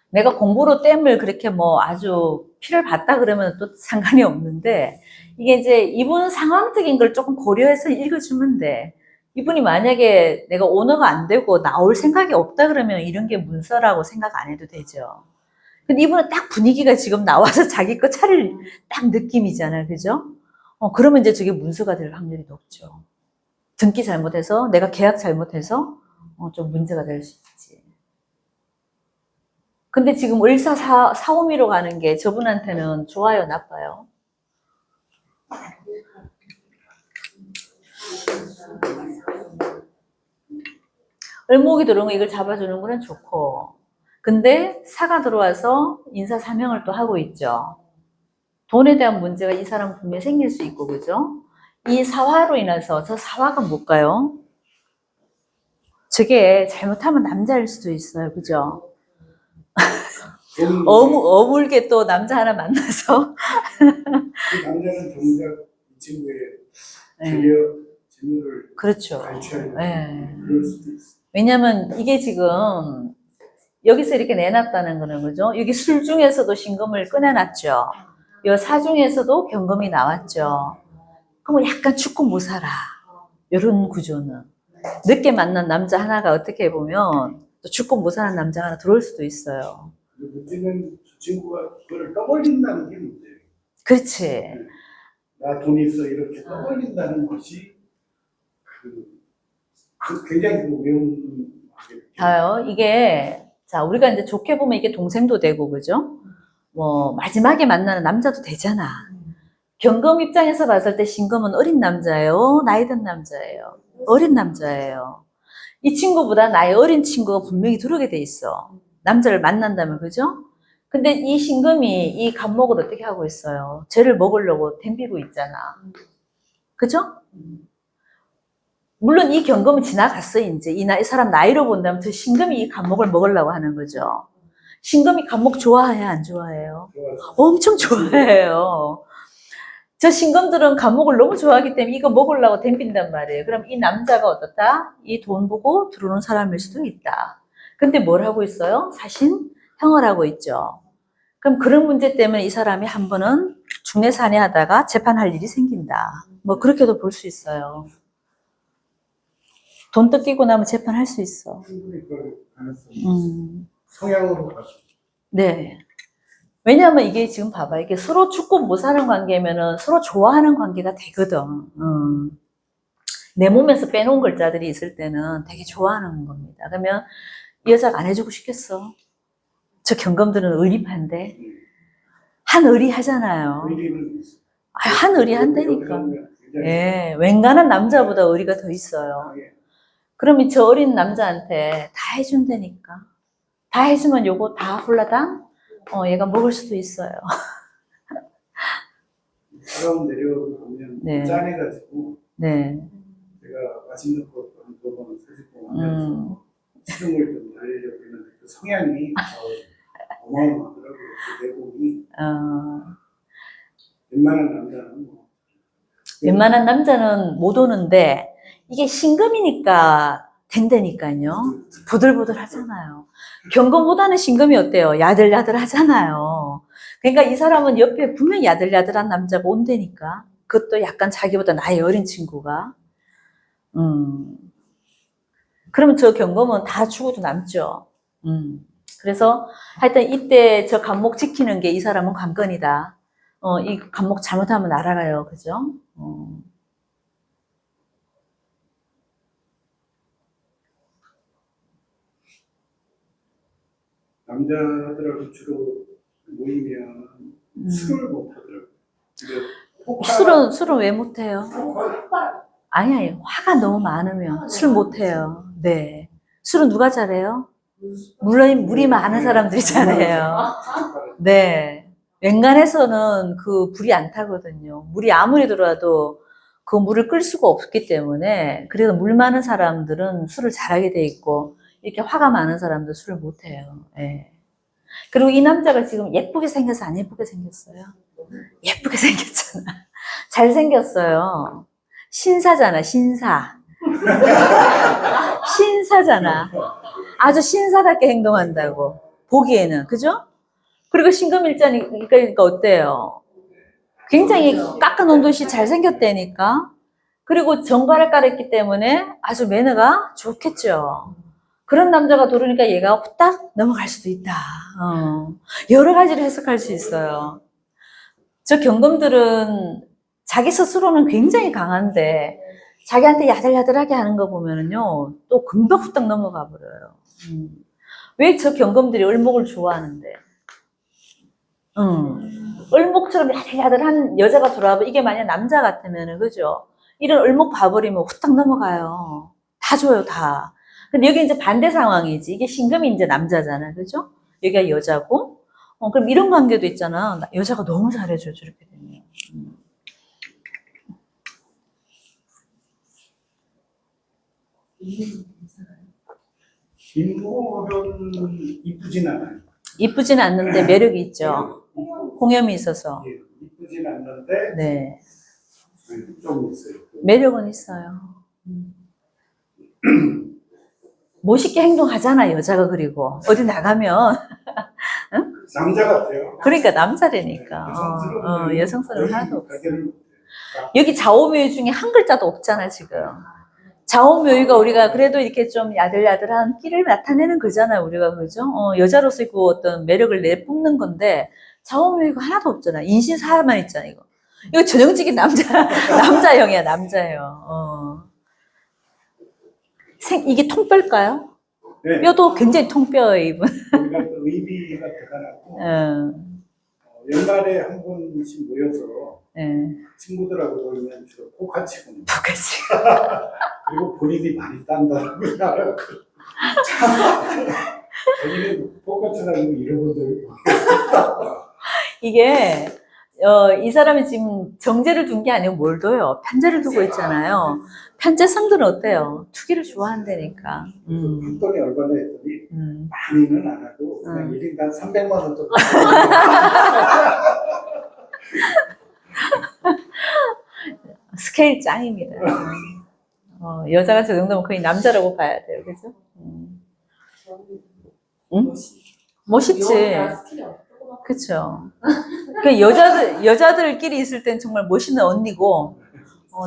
내가 공부로 땜을 그렇게 뭐 아주 피를 봤다 그러면 또 상관이 없는데, 이게 이제 이분 상황적인 걸 조금 고려해서 읽어주면 돼. 이분이 만약에 내가 오너가 안 되고 나올 생각이 없다 그러면 이런 게 문서라고 생각 안 해도 되죠. 근데 이분은 딱 분위기가 지금 나와서 자기 거 차릴 딱 느낌이잖아요, 그죠? 그러면 이제 저게 문서가 될 확률이 높죠. 등기 잘못해서 내가 계약 잘못해서 좀 문제가 될 수 있지. 근데 지금 을사사오미로 가는 게 저분한테는 좋아요, 나빠요? 을목이 들어온 거 이걸 잡아주는 거는 좋고, 근데 사가 들어와서 인사사명을 또 하고 있죠. 돈에 대한 문제가 이 사람 분명히 생길 수 있고, 그죠? 이 사화로 인해서 저 사화가 뭘까요? 저게 잘못하면 남자일 수도 있어요. 그죠? 어물게 또 남자 하나 만나서. 그 남자는 정작 이 친구의 자기의 진로를 그렇죠. 갈취하려고 네. 그럴 수도 있어. 왜냐면 이게 지금 여기서 이렇게 내놨다는 거는, 그죠? 여기 술 중에서도 신금을 꺼내놨죠. 이 사 중에서도 경금이 나왔죠. 그럼 약간 죽고 못 살아. 이런 구조는. 늦게 만난 남자 하나가 어떻게 보면 또 죽고 못 사는 남자 하나 들어올 수도 있어요. 문제는 저 친구가 그걸 떠벌린다는 게 문제예요. 그렇지. 나 돈 있어 이렇게 떠벌린다는 것이 굉장히 위험하게. 자요, 이게, 자, 우리가 이제 좋게 보면 이게 동생도 되고, 그죠? 뭐, 마지막에 만나는 남자도 되잖아. 경금 입장에서 봤을 때 신금은 어린 남자예요? 나이 든 남자예요? 어린 남자예요. 이 친구보다 나이 어린 친구가 분명히 들어오게 돼 있어. 남자를 만난다면, 그죠? 근데 이 신금이 이 간목을 어떻게 하고 있어요? 쟤를 먹으려고 덤비고 있잖아. 그죠? 물론 이 경금은 지나갔어요, 이제. 이 사람 나이로 본다면 저 신금이 이 간목을 먹으려고 하는 거죠. 신금이 간목 좋아해요, 안 좋아해요? 엄청 좋아해요. 저 신금들은 간목을 너무 좋아하기 때문에 이거 먹으려고 덤빈단 말이에요. 그럼 이 남자가 어떻다? 이 돈 보고 들어오는 사람일 수도 있다. 근데 뭘 하고 있어요? 사신 형을 하고 있죠. 그럼 그런 문제 때문에 이 사람이 한 번은 중내산에 하다가 재판할 일이 생긴다. 뭐 그렇게도 볼 수 있어요. 돈 뜯기고 나면 재판할 수 있어. 충분히 그럴 가능성이 성향으로 가서. 네. 왜냐하면 이게 지금 봐봐. 이게 서로 죽고 못 사는 관계면은 서로 좋아하는 관계가 되거든. 내 몸에서 빼놓은 글자들이 있을 때는 되게 좋아하는 겁니다. 그러면 이 여자가 안 해주고 싶겠어. 저 경검들은 의리파인데. 한의리 하잖아요. 의리는 있어. 한의리 한다니까. 예, 웬간한 남자보다 의리가 더 있어요. 그러면 저 어린 남자한테 다 해준다니까. 다 해주면 요거 다 홀라당? 얘가 먹을 수도 있어요. 사람 내려보면 네. 짠해가지고 네. 제가 맛있는 거 두 번은 사직고 하면서 시름을 좀 날리려고 했는데 그 성향이 어마어마하더라고요. 그 내공이 웬만한 남자는 뭐 웬만한 남자는 못 오는데, 이게 신금이니까 된다니까요. 부들부들 하잖아요. 경금보다는 신금이 어때요? 야들야들 하잖아요. 그러니까 이 사람은 옆에 분명히 야들야들한 남자가 온다니까. 그것도 약간 자기보다 나이 어린 친구가. 그러면 저 경금은 다 죽어도 남죠. 그래서 하여튼 이때 저 간목 지키는 게 이 사람은 관건이다. 이 간목 잘못하면 날아가요. 그죠? 남자들하고 주로 모이면 술을 못 하더라고요. 술은 왜 못해요? 아니, 화가 너무 많으면 술 못해요. 네. 술은 누가 잘해요? 물론 물이 많은 사람들이 잘해요. 네. 웬간해서는 그 불이 안 타거든요. 물이 아무리 들어와도 그 물을 끌 수가 없기 때문에, 그래서 물 많은 사람들은 술을 잘하게 돼 있고, 이렇게 화가 많은 사람들 술을 못해요. 예. 그리고 이 남자가 지금 예쁘게 생겨서 안 예쁘게 생겼어요? 예쁘게 생겼잖아. 잘생겼어요. 신사잖아, 신사. 신사잖아. 아주 신사답게 행동한다고. 보기에는. 그죠? 그리고 신금일자니까 어때요? 굉장히 깎아놓은 듯이 잘생겼다니까. 그리고 정발을 깔았기 때문에 아주 매너가 좋겠죠. 그런 남자가 들어오니까 얘가 후딱 넘어갈 수도 있다. 여러 가지로 해석할 수 있어요. 저 경금들은 자기 스스로는 굉장히 강한데 자기한테 야들야들하게 하는 거 보면은요, 또 금방 후딱 넘어가 버려요. 왜 저 경금들이 을목을 좋아하는데? 을목처럼 야들야들한 여자가 들어와봐. 이게 만약 남자 같으면은, 그죠? 이런 을목 봐버리면 후딱 넘어가요. 다 줘요, 다. 근데 여기 이제 반대 상황이지. 이게 신금이 이제 남자잖아. 그죠? 여기가 여자고. 그럼 이런 관계도 있잖아. 여자가 너무 잘해줘, 저렇게 되면. 김호변 이쁘진 않아요. 이쁘진 않는데 매력이 있죠. 홍염이 있어서. 예, 이쁘진 않는데 네. 좀 있어요. 매력은 있어요. 멋있게 행동하잖아, 여자가. 그리고 어디 나가면. 남자 같아요. 그러니까 남자라니까. 여성스러운 하나도 없어. 여기 좌오묘 중에 한 글자도 없잖아, 지금. 좌오묘가 우리가 그래도 이렇게 좀 야들야들한 끼를 나타내는 거잖아요, 우리가. 그죠? 여자로서 그 어떤 매력을 내뿜는 건데, 좌오묘가 하나도 없잖아. 인신사만 있잖아, 이거. 이거 전형적인 남자형이야, 남자형. 이게 통뼈일까요? 네. 뼈도 굉장히 통뼈예요, 이분. 우리가 또 의비가 대단하고 연말에 한 번씩 모여서 친구들하고 놀면 주로 포카 치고 똑같이. 그리고 본인이 많이 딴다고 저희는 똑같이 다니고 이런 분들 이게 이 사람이 지금 정제를 둔 게 아니고 뭘 둬요? 편제를 두고 있잖아요. 편제 성들은 어때요? 투기를 좋아한다니까. 한 돈이 얼마나 했더니 음. 많이는 안 하고 그냥 1인당 300만 원 정도. 스케일 짱입니다. 여자가 저 정도면 거의 남자라고 봐야 돼요. 그죠? 응? 멋있지. 미혼이라 스킬이 없고 그쵸. 그 여자들끼리 있을 땐 정말 멋있는 언니고,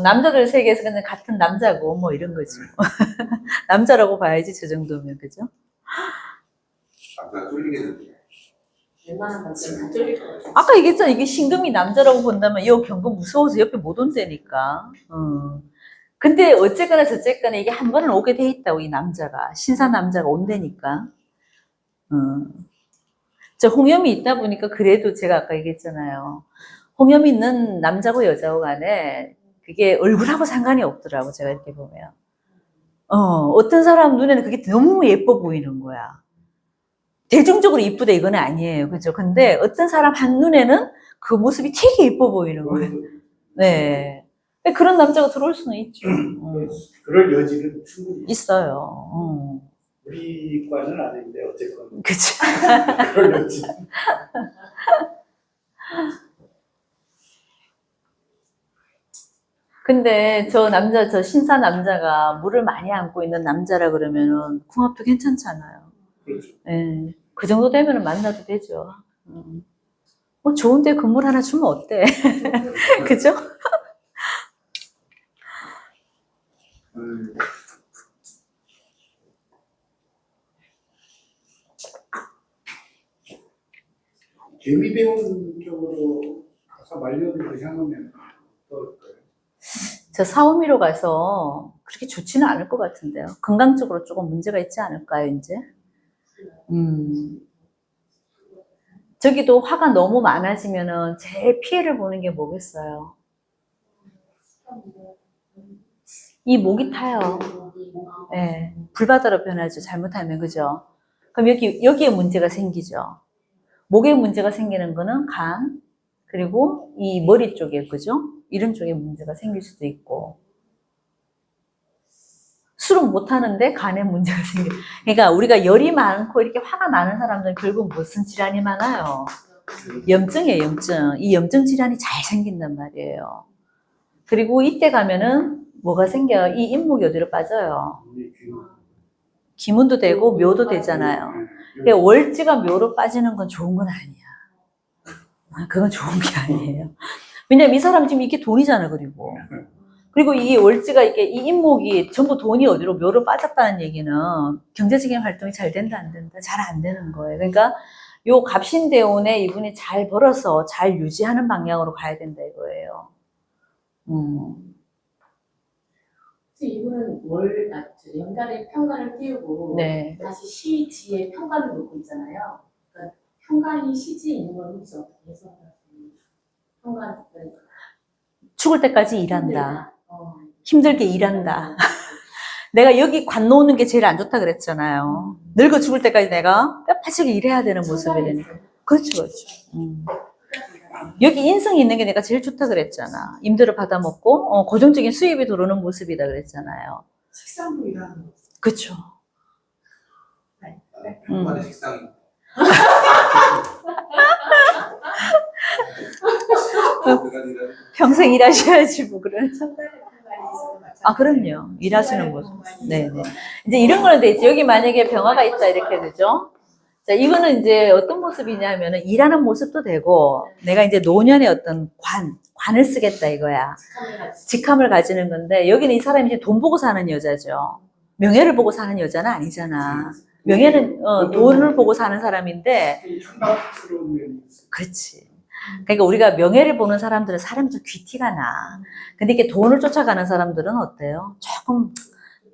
남자들 세계에서 그냥 같은 남자고, 뭐 이런 거지. 남자라고 봐야지, 저 정도면. 그죠? 아까 쫄리겠는데. 웬만한 남자는 다 쫄릴 것 같아. 아까 얘기했잖아. 이게 신금이 남자라고 본다면, 이 경금 무서워서 옆에 못 온다니까. 근데 어쨌거나 저쨌거나 이게 한 번은 오게 돼 있다고, 이 남자가. 신사 남자가 온다니까. 저 홍염이 있다 보니까 그래도 제가 아까 얘기했잖아요. 홍염이 있는 남자고 여자고 간에 그게 얼굴하고 상관이 없더라고, 제가 이렇게 보면. 어떤 사람 눈에는 그게 너무 예뻐 보이는 거야. 대중적으로 이쁘다 이건 아니에요. 그죠? 근데 어떤 사람 한눈에는 그 모습이 되게 예뻐 보이는 거예요. 네. 그런 남자가 들어올 수는 있죠. 그럴 여지는 충분히 있어요. 우리 과는 아닌데 어쨌건 그치. 그럴 여지. 근데 저 신사 남자가 물을 많이 안고 있는 남자라 그러면은 궁합도 괜찮잖아요. 그렇죠. 예. 그 정도 되면은 만나도 되죠. 뭐 좋은데 건물 하나 주면 어때? 그죠? 개미 배운 쪽으로 가서 말년으로 향하면 어떨까요? 저 사오미로 가서 그렇게 좋지는 않을 것 같은데요. 건강적으로 조금 문제가 있지 않을까요, 이제? 저기도 화가 너무 많아지면은 제일 피해를 보는 게 뭐겠어요? 이 목이 타요. 예, 불바다로 변하죠. 잘못하면, 그죠? 그럼 여기에 문제가 생기죠. 목에 문제가 생기는 거는 간, 그리고 이 머리 쪽에, 그죠? 이런 쪽에 문제가 생길 수도 있고. 술은 못 하는데 간에 문제가 생겨. 그러니까 우리가 열이 많고 이렇게 화가 많은 사람들은 결국 무슨 질환이 많아요? 염증이에요, 염증. 이 염증 질환이 잘 생긴단 말이에요. 그리고 이때 가면은 뭐가 생겨요? 이 인목이 어디로 빠져요? 기문도 되고 묘도 되잖아요. 근데 월지가 묘로 빠지는 건 좋은 건 아니야. 그건 좋은 게 아니에요. 왜냐면 이 사람 지금 이게 돈이잖아, 그리고 이 월지가 이게 이 인목이 전부 돈이 어디로 묘로 빠졌다는 얘기는 경제적인 활동이 잘 된다, 안 된다? 잘 안 되는 거예요. 그러니까 요 갑신대운에 이분이 잘 벌어서 잘 유지하는 방향으로 가야 된다 이거예요. 이분은 연달에 평간을 띄우고 네. 다시 시지에 평간을 놓고 있잖아요. 그러니까 평간이 시지에 있는 건 혹시 어떻게 해석하세요? 평간 죽을 때까지 일한다. 힘들게 일한다. 내가 여기 관 놓는 게 제일 안 좋다 그랬잖아요. 늙어 죽을 때까지 내가 뼈파지게 일해야 되는 모습이 되니까. 그렇죠, 그렇죠. 여기 인성이 있는 게 내가 제일 좋다 그랬잖아. 임대료 받아먹고 고정적인 수입이 들어오는 모습이다 그랬잖아요. 식상도 일하는 거. 그렇죠. 평간의 식상이. 평생 일하셔야지 뭐 그런. 아, 그럼요. 일하시는 모습. 네네. 이제 이런 거는 되지. 여기 만약에 병화가 있다 이렇게 되죠. 자, 이거는 이제 어떤 모습이냐면은 일하는 모습도 되고 내가 이제 노년의 어떤 관을 쓰겠다 이거야. 직함을 가지는 건데 여기는 이 사람이 이제 돈 보고 사는 여자죠. 명예를 보고 사는 여자는 아니잖아. 명예는 돈을 보고 사는 사람인데. 천박스러운 면이 있어요. 그렇지. 그러니까 우리가 명예를 보는 사람들은 사람이 좀 귀티가 나. 근데 이렇게 돈을 쫓아가는 사람들은 어때요? 조금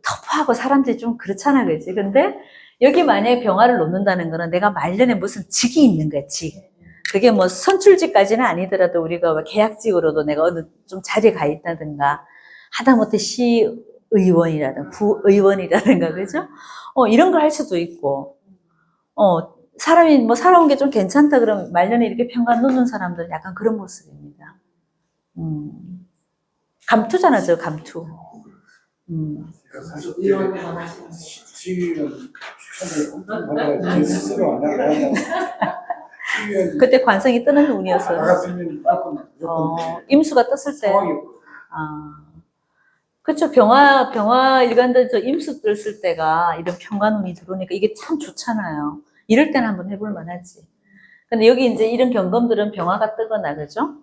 터프하고 사람들이 좀 그렇잖아, 그지? 근데 여기 만약에 병화를 놓는다는 거는 내가 말년에 무슨 직이 있는 거야, 직. 그게 뭐 선출직까지는 아니더라도 우리가 계약직으로도 내가 어느 좀 자리에 가 있다든가, 하다못해 시의원이라든가, 부의원이라든가, 그죠? 이런 걸 할 수도 있고. 사람이 뭐 살아온 게 좀 괜찮다 그러면 말년에 이렇게 평간 놓는 사람들은 약간 그런 모습입니다. 감투잖아, 저 감투. 제가 사실 이런 거 하시는 시위원 추천을 엄청 받아가지고 제 스스로 안 나가요. 시위원 그때 관성이 뜨는 운이었어요. 나갔으면 무조건 임수가 떴을 때. 상황이었고 그렇죠. 병화 일간들 저 임수 떴을 때가 이런 평간운이 들어오니까 이게 참 좋잖아요. 이럴 때는 한번 해볼 만하지. 근데 여기 이제 이런 경검들은 병화가 뜨거나, 그죠?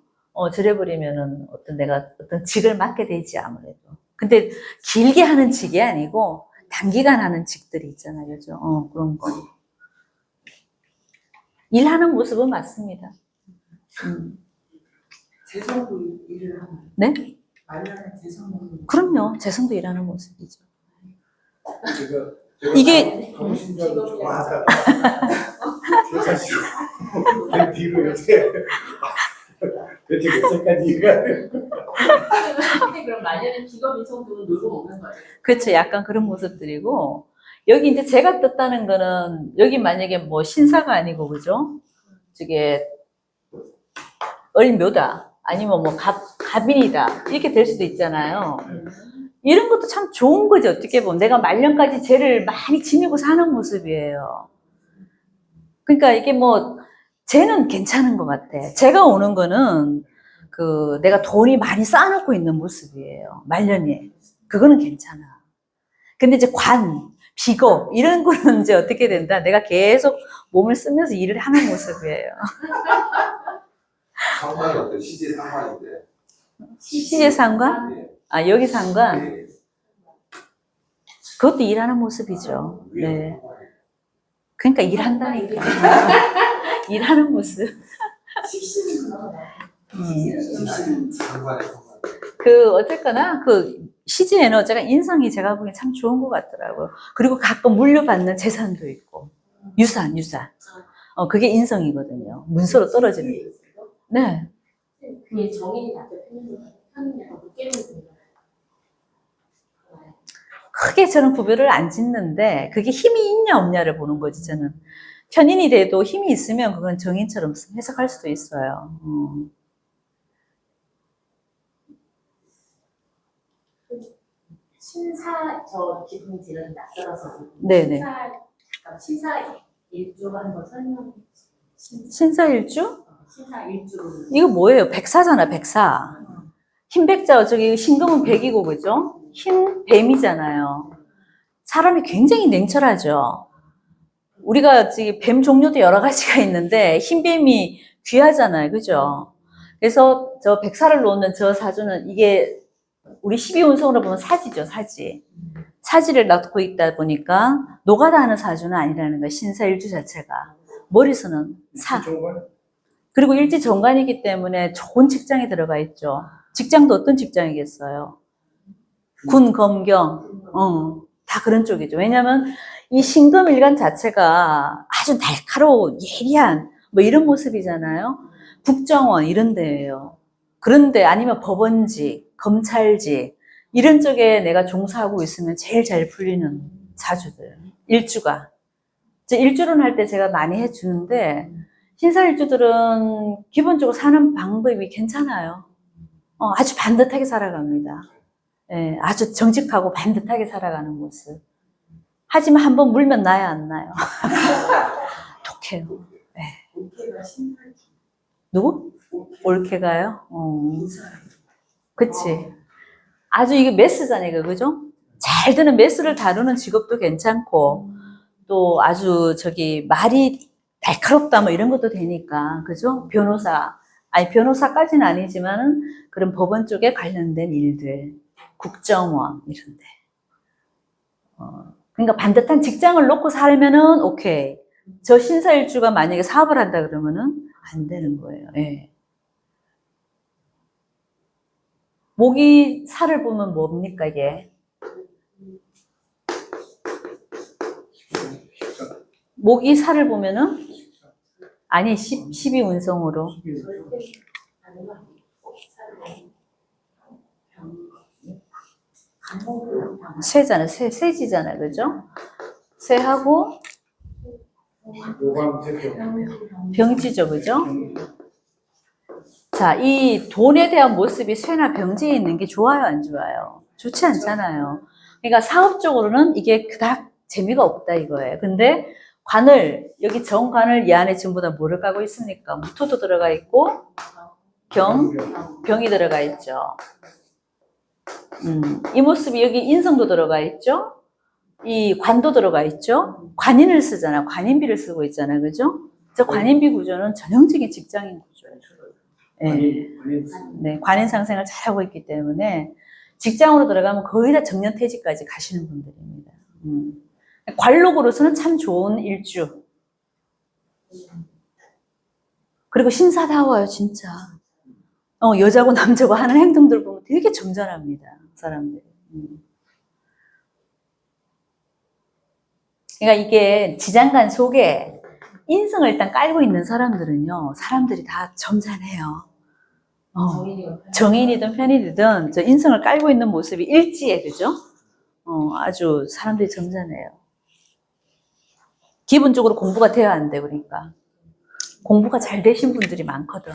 저래버리면은 내가 어떤 직을 맡게 되지, 아무래도. 근데 길게 하는 직이 아니고 단기간 하는 직들이 있잖아요. 그죠? 그런 거. 일하는 모습은 맞습니다. 재성도 일을 하는. 네? 말년에 재성도. 그럼요. 재성도 일하는 모습이죠. 제가 이게 정신 줄 알고 좋아하다가 제가 지금 그 뒤로 이렇게 대체 몇 살까지 일해야 돼? 근데 그럼 말년에 직업인 정도는 놀고 먹는 거예요. 그렇죠. 약간 그런 모습들이고, 여기 이제 제가 떴다는 거는, 여기 만약에 뭐 신사가 아니고, 그죠? 저게, 을묘다. 아니면 뭐 갑인이다. 이렇게 될 수도 있잖아요. 이런 것도 참 좋은 거지, 어떻게 보면. 내가 말년까지 죄를 많이 지니고 사는 모습이에요. 그러니까 이게 뭐, 죄는 괜찮은 것 같아. 제가 오는 거는, 내가 돈이 많이 쌓아놓고 있는 모습이에요. 말년에. 그거는 괜찮아. 근데 이제 비겁, 이런 거는 이제 어떻게 된다? 내가 계속 몸을 쓰면서 일을 하는 모습이에요. 상관이 어때? 시제 상관인데. 시제 상관? 네. 여기 상관? 네. 그것도 일하는 모습이죠. 네. 그러니까 일한다니까. 일하는 모습. 상관에 상관. 어쨌거나, 시즈 에너지가 인성이 제가 보기엔 참 좋은 것 같더라고요. 그리고 가끔 물려받는 재산도 있고. 유산. 그게 인성이거든요. 문서로 떨어지는. 네. 그게 정인이 나한테 편이냐고 깨는 거예요. 크게 저는 구별을 안 짓는데, 그게 힘이 있냐 없냐를 보는 거지, 저는. 편인이 돼도 힘이 있으면 그건 정인처럼 해석할 수도 있어요. 신사, 저 기분이 지금 낯설어서. 네네. 신사 일주가 한번 설명해 주세요. 신사일주? 신사 일주로. 이거 뭐예요? 백사잖아, 백사. 흰 백자, 저기 신금은 백이고, 그죠? 흰 뱀이잖아요. 사람이 굉장히 냉철하죠. 우리가 지금 뱀 종류도 여러 가지가 있는데, 흰 뱀이 귀하잖아요, 그죠? 그래서 저 백사를 놓는 저 사주는 이게 우리 12운성으로 보면 사지죠, 사지. 사지를 낳고 있다 보니까 노가다 하는 사주는 아니라는 거예요, 신사일주 자체가. 머리수는 사. 그리고 일지 정관이기 때문에 좋은 직장에 들어가 있죠. 직장도 어떤 직장이겠어요? 군, 검경, 다 그런 쪽이죠. 왜냐하면 이 신금일간 자체가 아주 날카로운, 예리한, 뭐 이런 모습이잖아요. 국정원 이런 데예요. 그런데 아니면 법원직, 검찰직, 이런 쪽에 내가 종사하고 있으면 제일 잘 풀리는 사주들. 일주가. 일주론 할 때 제가 많이 해주는데, 신사일주들은 기본적으로 사는 방법이 괜찮아요. 아주 반듯하게 살아갑니다. 예, 아주 정직하고 반듯하게 살아가는 모습. 하지만 한번 물면 나야 안 나요. 독해요. 예. 누구? 올케가요? 그치. 아주 이게 메스잖아요, 그죠? 잘 드는 메스를 다루는 직업도 괜찮고, 또 아주 말이 날카롭다 뭐 이런 것도 되니까, 그죠? 변호사까지는 아니지만은 그런 법원 쪽에 관련된 일들, 국정원 이런데. 그러니까 반듯한 직장을 놓고 살면은 오케이. 저 신사일주가 만약에 사업을 한다 그러면은 안 되는 거예요. 예. 모기 살을 보면 뭡니까 이게? 모기 살을 보면은 아니 12운성으로 쇠잖아요. 쇠지잖아요. 그죠? 쇠하고 요광색 병지죠, 그죠? 자, 이 돈에 대한 모습이 쇠나 병지에 있는 게 좋아요, 안 좋아요? 좋지 않잖아요. 그러니까 사업적으로는 이게 그닥 재미가 없다 이거예요. 근데 관을, 여기 정관을 이 안에 전부 다 뭐를 까고 있습니까? 무토도 들어가 있고, 병이 들어가 있죠. 이 모습이 여기 인성도 들어가 있죠? 이 관도 들어가 있죠? 관인을 쓰잖아. 관인비를 쓰고 있잖아. 그죠? 저 관인비 구조는 전형적인 직장인 구조예요. 네. 네, 관인 상생을 잘하고 있기 때문에 직장으로 들어가면 거의 다 정년퇴직까지 가시는 분들입니다. 관록으로서는 참 좋은 일주. 그리고 신사다워요, 진짜. 여자고 남자고 하는 행동들 보면 되게 점잖합니다, 사람들이. 그러니까 이게 지장간 속에 인성을 일단 깔고 있는 사람들은요, 사람들이 다 점잖해요. 정인이든 편인이든 저 인성을 깔고 있는 모습이 일지에, 그죠? 아주 사람들이 점잖해요. 기본적으로 공부가 돼야 안 돼, 그러니까. 공부가 잘 되신 분들이 많거든.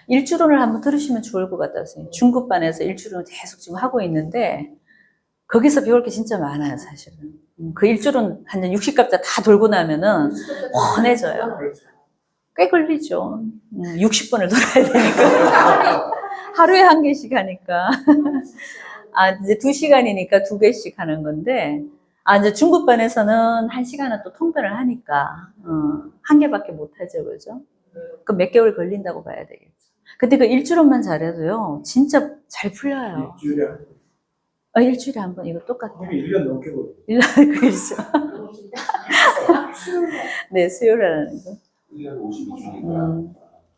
일주론을 한번 들으시면 좋을 것 같아요. 중급반에서 일주론을 계속 지금 하고 있는데 거기서 배울 게 진짜 많아요, 사실은. 그 일주론 한 60갑자 다 돌고 나면은 훤해져요. 꽤 걸리죠. 60번을 돌아야 되니까. 하루에 한 개씩 하니까. 이제 2시간이니까 2개씩 하는 건데, 이제 중급반에서는 1시간은 또 통달을 하니까, 1개밖에 못 하죠, 그죠? 그럼 몇 개월 걸린다고 봐야 되겠죠. 근데 그 일주론만 잘해도요, 진짜 잘 풀려요. 일주일에 한 번, 이거 똑같아요. 1년 넘게 걸려. 1년, 그렇죠. 네, 수요라는 거. 1년 52주니까.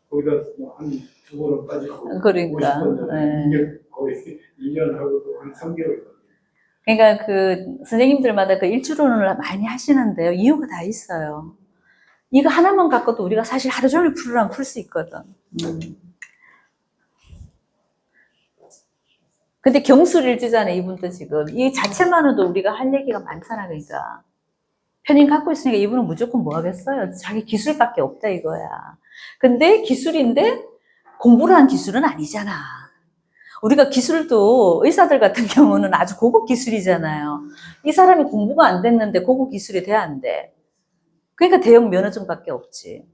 거기다 한 2번은 빠지고. 그러니까. 2년, 거의 2년하고 또 한 3개월. 그러니까 선생님들마다 그 일주론을 많이 하시는데요. 이유가 다 있어요. 이거 하나만 갖고도 우리가 사실 하루 종일 풀으라면 풀 수 있거든. 근데 경술일지잖아요, 이분도 지금. 이 자체만으로도 우리가 할 얘기가 많잖아, 그러니까. 편인 갖고 있으니까 이분은 무조건 뭐 하겠어요? 자기 기술밖에 없다, 이거야. 근데 기술인데 공부를 한 기술은 아니잖아. 우리가 기술도 의사들 같은 경우는 아주 고급 기술이잖아요. 이 사람이 공부가 안 됐는데 고급 기술이 돼야 안 돼. 그러니까 대형 면허증밖에 없지.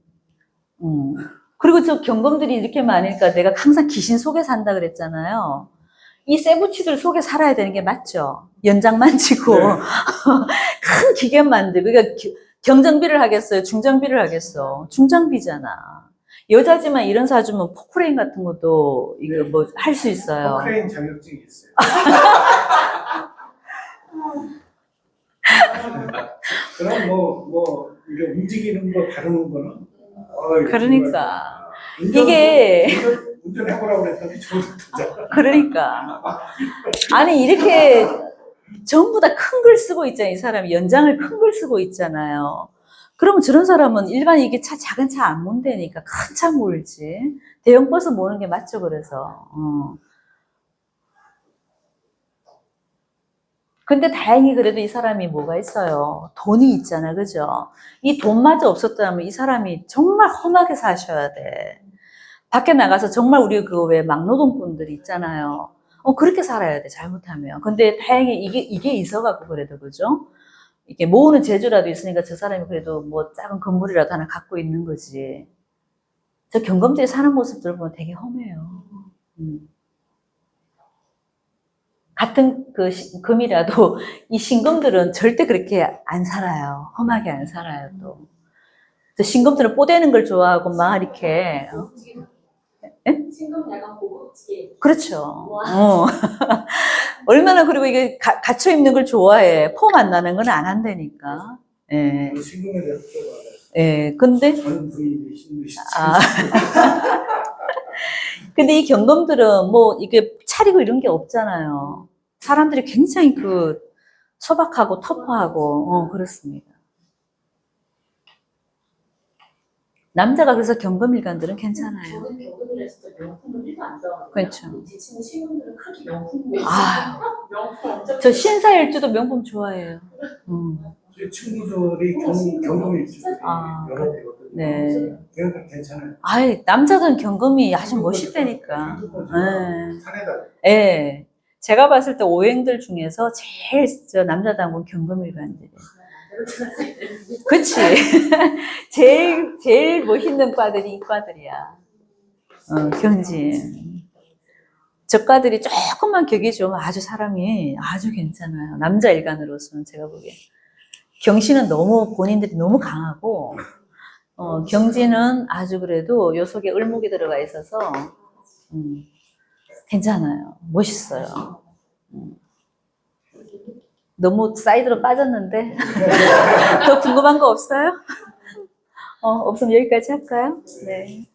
그리고 저 경검들이 이렇게 많으니까 내가 항상 귀신 속에 산다 그랬잖아요. 이 세부치들 속에 살아야 되는 게 맞죠. 연장만 치고, 네. 큰 기계 만들고, 그러니까 경정비를 하겠어요? 중장비를 하겠어? 중장비잖아. 여자지만 이런 사주면 포크레인 같은 것도 이거 뭐 할 수 있어요. 포크레인 자격증이 있어요. 그럼 이게 움직이는 거 다루는 거는 그러니까 이게 운전해보라고 그랬더니 저도 되잖아. 그러니까 아니 이렇게 전부 다 큰 글 쓰고 있잖아요. 이 사람이 연장을 큰 글 쓰고 있잖아요. 그러면 저런 사람은 일반 이게 작은 차 안 몬다니까 큰 차 몰지. 대형 버스 모는 게 맞죠, 그래서. 근데 다행히 그래도 이 사람이 뭐가 있어요? 돈이 있잖아, 그죠? 이 돈마저 없었다면 이 사람이 정말 험하게 사셔야 돼. 밖에 나가서 정말 우리 왜 막노동꾼들이 있잖아요. 그렇게 살아야 돼, 잘못하면. 근데 다행히 이게 있어갖고 그래도, 그죠? 이게 모으는 재주라도 있으니까 저 사람이 그래도 뭐 작은 건물이라도 하나 갖고 있는 거지. 저 경검들이 사는 모습들 보면 되게 험해요. 같은 금이라도 이 신금들은 절대 그렇게 안 살아요. 험하게 안 살아요, 또. 신금들은 뽀대는 걸 좋아하고 막 이렇게. 신금 약간 고급지게. 그렇죠. 얼마나 그리고 이게 갇혀 입는 걸 좋아해. 폼 안 나는 건 안 한다니까. 예. 신금에 대해서 예. 근데 근데 이 경검들은 뭐 이게 차리고 이런 게 없잖아요. 사람들이 굉장히 소박하고 터프하고 그렇습니다. 남자가 그래서 경검일간들은 괜찮아요. 저는 경금이라 진짜 명품을 1도 안 좋아하거든요. 그렇죠. 제 친구 신금들은 그렇게 명품을 아유, 명품 엄청. 저 신사일주도 명품 좋아해요. 제 친구들이 경험이 있어요. 아, 여러 대거든요. 네. 걔네들 괜찮아요. 아이, 남자들은 경금이 아주 멋있다니까. 네. 산에다. 예. 제가 봤을 때 오행들 중에서 제일 저 남자다운 경금일간들. 그치. 제일 멋있는 과들이 이과들이야. 경진. 저 과들이 조금만 격이 좋으면 아주 사람이 아주 괜찮아요. 남자 일간으로서는 제가 보기엔. 경신은 너무 본인들이 너무 강하고, 경진은 아주 그래도 요 속에 을목이 들어가 있어서, 괜찮아요. 멋있어요. 너무 사이드로 빠졌는데 더 궁금한 거 없어요? 없으면 여기까지 할까요? 네.